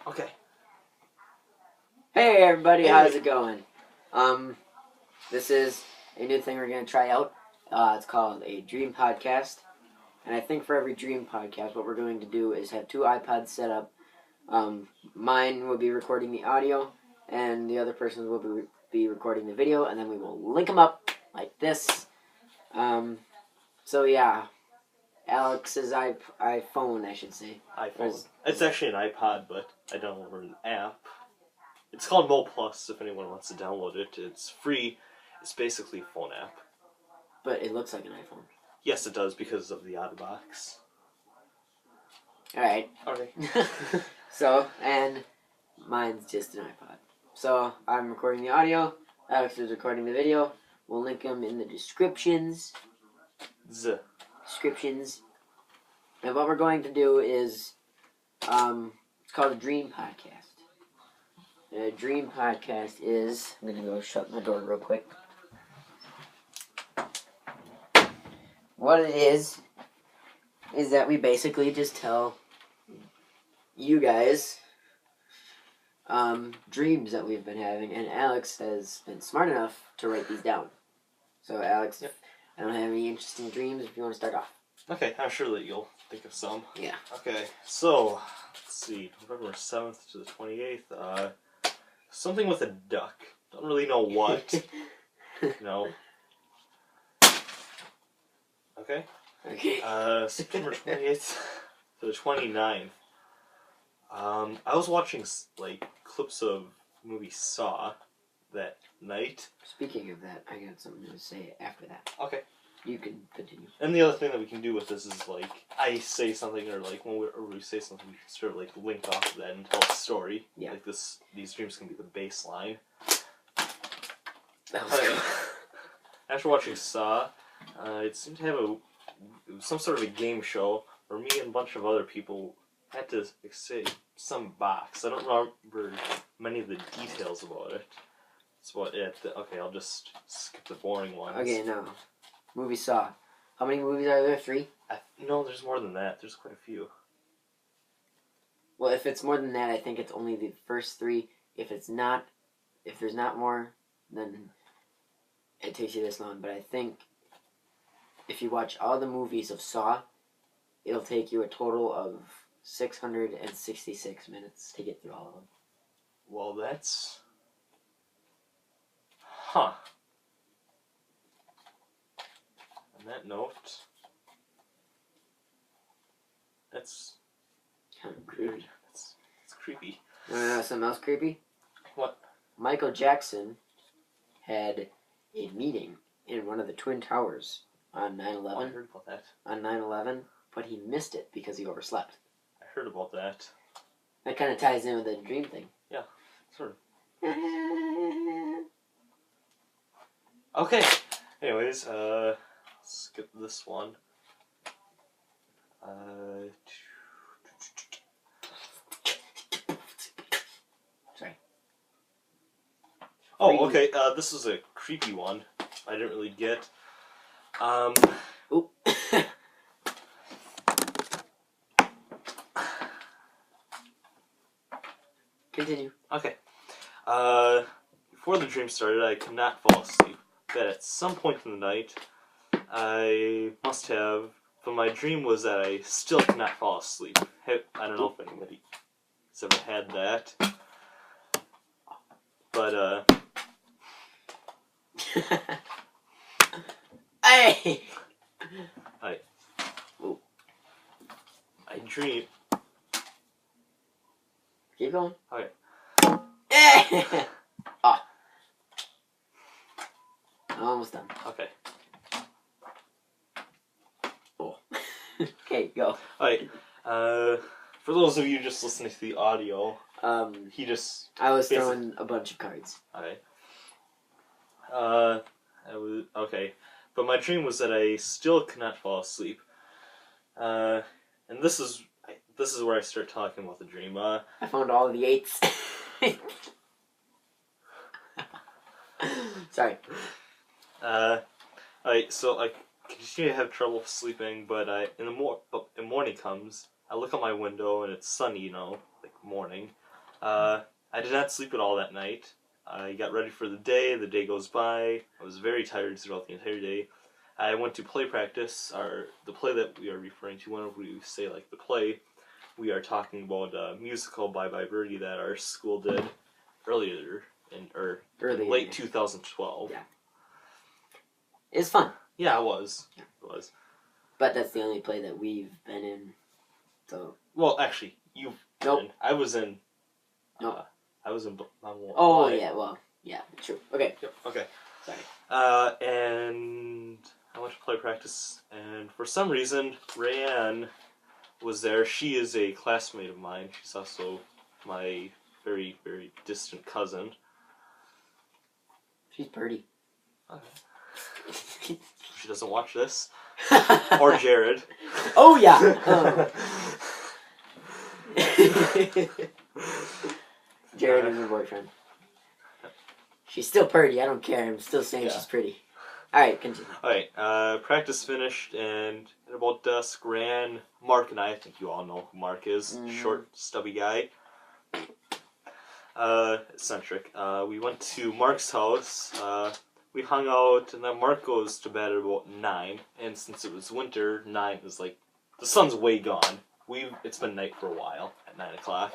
Okay. Hey everybody, Hey. how's it going? This is a new thing we're gonna try out. It's called a dream podcast, and I think for every dream podcast, what we're going to do is have two iPods set up. Mine will be recording the audio, and the other person's will be recording the video, and then we will link them up like this. So yeah, Alex's iPhone, I should say. iPhone. It's actually an iPod, but I downloaded an app. It's called Mo Plus. If anyone wants to download it, it's free. It's basically a phone app. But it looks like an iPhone. Yes, it does because of the odd box. Alright. Okay. So, and mine's just an iPod. So, I'm recording the audio, Alex is recording the video. We'll link them in the descriptions. And what we're going to do is, it's called a dream podcast. A dream podcast is, I'm going to go shut my door real quick. What it is that we basically just tell you guys dreams that we've been having, and Alex has been smart enough to write these down. So Alex, Yep. I don't have any interesting dreams if you want to start off. Okay, I'm sure that you'll think of some. Yeah. Okay, so, let's see, November 7th to the 28th, something with a duck. Don't really know what. No. Okay. Okay. September 28th to the 29th. I was watching, clips of the movie Saw that night. Speaking of that, I got something to say after that. Okay. You can continue. And the other thing that we can do with this is, I say something, or, when we say something, we can sort of, link off of that and tell a story. Yeah. These dreams can be the baseline. That was good. After watching Saw, it seemed to have some sort of a game show where me and a bunch of other people had to say some box. I don't remember many of the details about it. That's about it. Okay, I'll just skip the boring ones. Okay, now, movie Saw. How many movies are there? 3? No, there's more than that. There's quite a few. Well, if it's more than that, I think it's only the first 3. If there's not more, then it takes you this long. But I think if you watch all the movies of Saw, it'll take you a total of 666 minutes to get through all of them. Well, that's... Huh. On that note, that's Kind of creepy. It's creepy. You want to know something else creepy? What? Michael Jackson had a meeting in one of the Twin Towers on 9/11. Oh, I heard about that. On 9/11, but he missed it because he overslept. I heard about that. That kind of ties in with the dream thing. Yeah, sort of. Okay. Anyways, skip this one. Sorry. Oh, okay. This is a creepy one. I didn't really get. Oop. Continue. Okay. Before the dream started, I could not fall asleep. But at some point in the night, I must have. But my dream was that I still could not fall asleep. I don't know if anybody has ever had that. But, Hey! I dream. Keep going. Okay. Hey! Oh. I'm almost done. Okay. Oh. Okay, go. Alright. For those of you just listening to the audio, he just. I was throwing a bunch of cards. Alright. Okay. But my dream was that I still could not fall asleep. And this is where I start talking about the dream. I found all of the 8s. Sorry. So I continue to have trouble sleeping, but the morning comes, I look out my window and it's sunny, morning. I did not sleep at all that night. I got ready for the day. The day goes by. I was very tired throughout the entire day. I went to play practice, or the play that we are referring to. Whenever we say like the play, we are talking about a musical Bye Bye Birdie that our school did earlier in late 2012. Yeah. It's fun. Yeah, it was. Yeah. It was. But that's the only play that we've been in. So. Well, actually, you've. Nope. I was in. Nope. I was in. Oh yeah. Well. Yeah. True. Okay. Yep. Okay. Sorry. And I went to play practice, and for some reason, Rayanne was there. She is a classmate of mine. She's also my very, very distant cousin. She's pretty. Okay. She doesn't watch this. Or Jared. Oh yeah. Jared is her boyfriend. She's still pretty. I don't care. I'm still saying she's pretty. All right, continue. All right. Practice finished, and at about dusk, Mark and I think you all know who Mark is. Mm-hmm. Short, stubby guy. Eccentric. We went to Mark's house. We hung out, and then Mark goes to bed at about 9. And since it was winter, 9 is like the sun's way gone. It's been night for a while at 9 o'clock.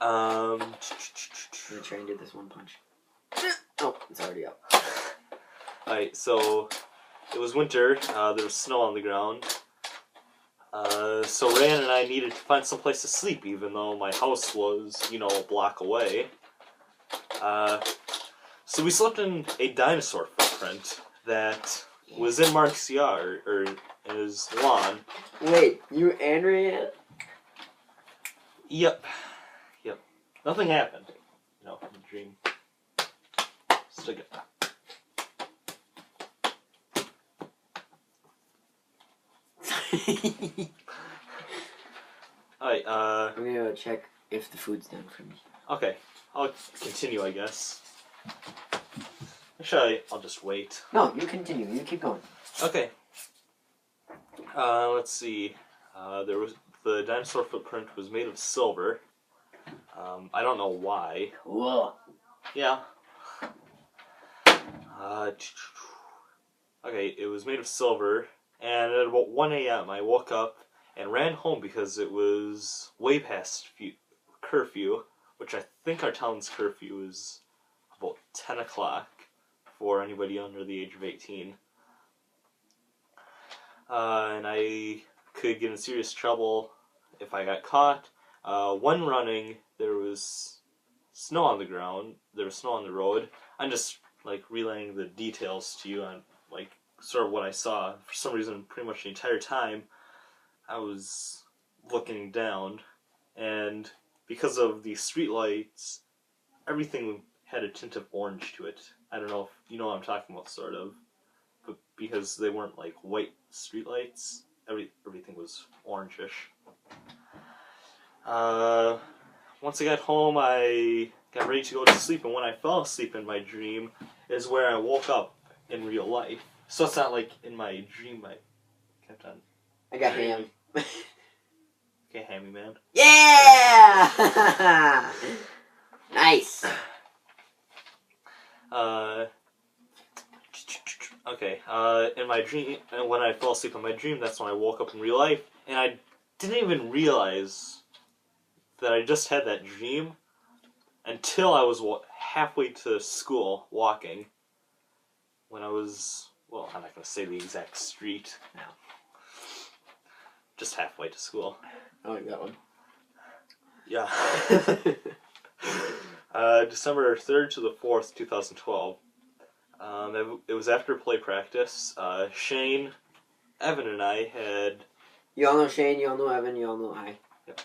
I'm gonna try and do this one punch. Oh, it's already up. Alright, so it was winter. There was snow on the ground. So Ryan and I needed to find some place to sleep, even though my house was, a block away. So we slept in a dinosaur footprint that was in Mark's yard, or in his lawn. Wait, you and Ryan? Yep. Nothing happened. In the dream. Stick it. Alright, I'm gonna go check if the food's done for me. Okay, I'll continue, I guess. Actually, I'll just wait. No, you continue. You keep going. Okay. Let's see. The dinosaur footprint was made of silver. I don't know why. Cool. Yeah. Okay, it was made of silver, and at about 1 a.m. I woke up and ran home because it was way past curfew, which I think our town's curfew is about 10 o'clock for anybody under the age of 18. And I could get in serious trouble if I got caught. When running, there was snow on the ground. There was snow on the road. I'm just relaying the details to you on sort of what I saw. For some reason, pretty much the entire time, I was looking down, and because of the street lights, everything had a tint of orange to it. I don't know if you know what I'm talking about, sort of, but because they weren't white street lights, everything was orangish. Once I got home, I got ready to go to sleep, and when I fell asleep in my dream is where I woke up in real life. So it's not like in my dream I kept on. I got ham. Okay, Hammy Man. Yeah! Nice. Okay, in my dream, and when I fell asleep in my dream, that's when I woke up in real life, and I didn't even realize that I just had that dream until I was halfway to school walking. When I was, well, I'm not going to say the exact street. No. Just halfway to school. I like that one. Yeah. December 3rd to the 4th, 2012. It was after play practice. Shane, Evan, and I had... You all know Shane, you all know Evan, you all know I. Yep.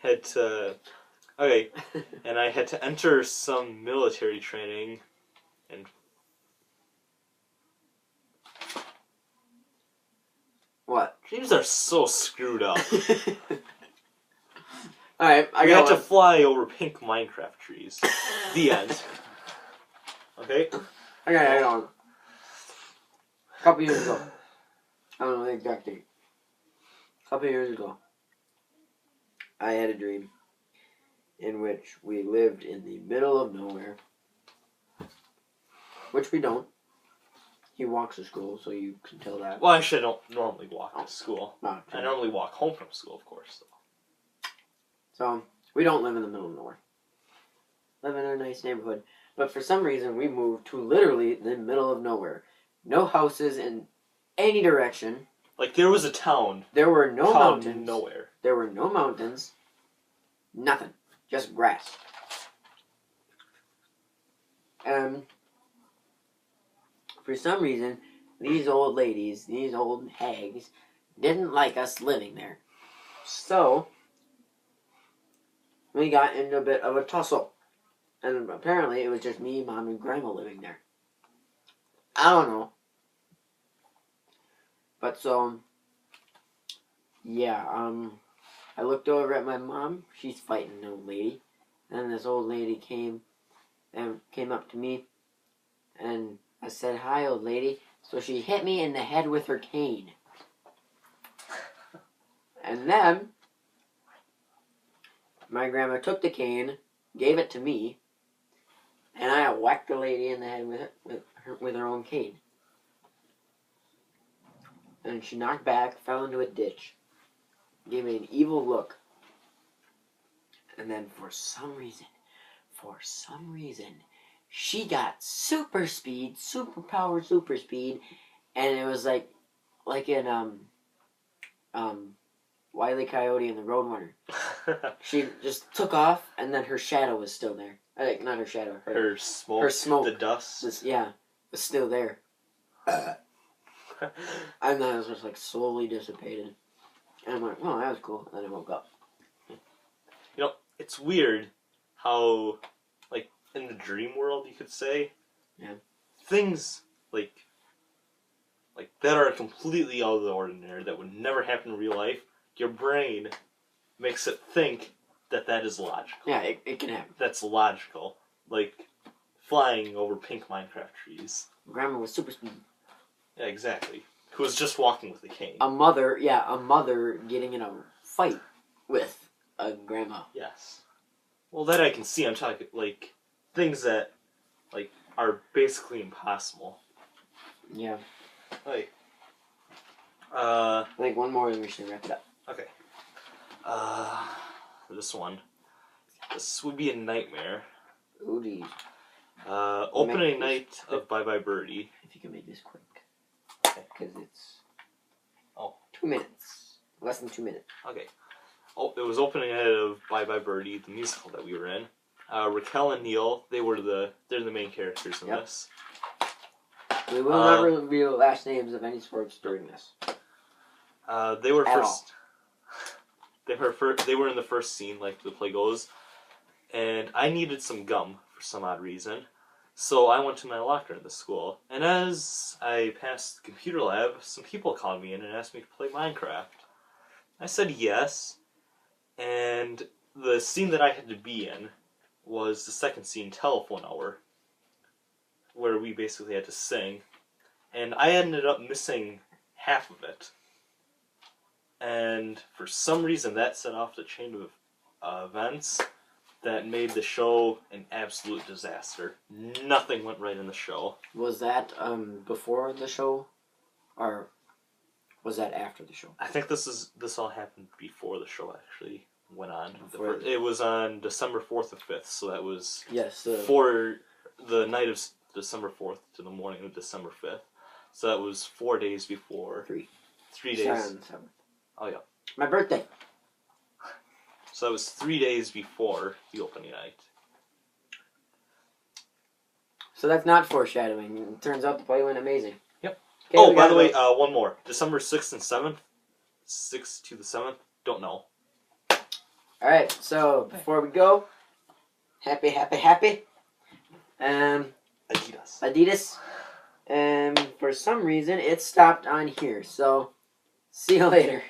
had to... Okay, and I had to enter some military training, and... What? Dreams are so screwed up. Alright, I We got had to one. fly over pink Minecraft trees. The end. Okay? I got one. A couple years ago. I don't know the exact date. A couple years ago, I had a dream in which we lived in the middle of nowhere, which we don't. He walks to school, so you can tell that. Well, actually, I don't normally walk to school. Oh, I normally walk home from school, of course. So, we don't live in the middle of nowhere. Live in a nice neighborhood. But for some reason, we moved to literally the middle of nowhere. No houses in any direction. Like, there was a town. There were no mountains. Nowhere. There were no mountains. Nothing. Just grass. And for some reason, these old ladies, these old hags, didn't like us living there. So, we got into a bit of a tussle. And apparently it was just me, Mom, and Grandma living there. I don't know. But so, yeah, I looked over at my mom. She's fighting an old lady. And this old lady came up to me. And I said, "Hi, old lady." So she hit me in the head with her cane. And then my grandma took the cane, gave it to me, and I whacked the lady in the head with her own cane. And she knocked back, fell into a ditch, gave me an evil look. And then for some reason, she got super speed, superpower super speed, and it was like in Wile E. Coyote and the Roadrunner. She just took off, and then her shadow was still there. Like, not her shadow. Her smoke. Her smoke. The dust. Was still there. And then it was just like slowly dissipated. And I'm like, oh, that was cool. And then I woke up. You know, it's weird how, like, in the dream world, you could say, yeah, things like that are completely out of the ordinary, that would never happen in real life, your brain makes it think that is logical. Yeah, it can happen. That's logical. Like, flying over pink Minecraft trees. Grandma was super speed. Yeah, exactly. Who was just walking with a cane. A mother getting in a fight with a grandma. Yes. Well, that I can see. I'm talking, like, things that, like, are basically impossible. Yeah. Like, I think one more and we should wrap it up. Okay. This one. This would be a nightmare. Ooh, geez. Opening night of Bye Bye Birdie. If you can make this quick. Okay. Because it's... Oh. 2 minutes. Less than 2 minutes. Okay. Oh, it was opening night of Bye Bye Birdie, the musical that we were in. Raquel and Neil, they're the main characters in this. We will not reveal last names of any sports during this. They were first. They were in the first scene, like the play goes, and I needed some gum for some odd reason, so I went to my locker in the school. And as I passed the computer lab, some people called me in and asked me to play Minecraft. I said yes, and the scene that I had to be in was the second scene, Telephone Hour, where we basically had to sing, and I ended up missing half of it. And for some reason, that set off the chain of events that made the show an absolute disaster. Nothing went right in the show. Was that before the show, or was that after the show? I think this all happened before the show actually went on. It was on December 4th or 5th, so that was for the night of December 4th to the morning of December 5th. So that was 4 days before. 3 days. 7th. Oh, yeah. My birthday. So that was 3 days before the opening night. So that's not foreshadowing. It turns out the play went amazing. Yep. Okay, oh, by the way, one more. December 6th and 7th. 6th to the 7th. Don't know. Alright, so before we go, happy. Adidas. And for some reason, it stopped on here. So, see you later.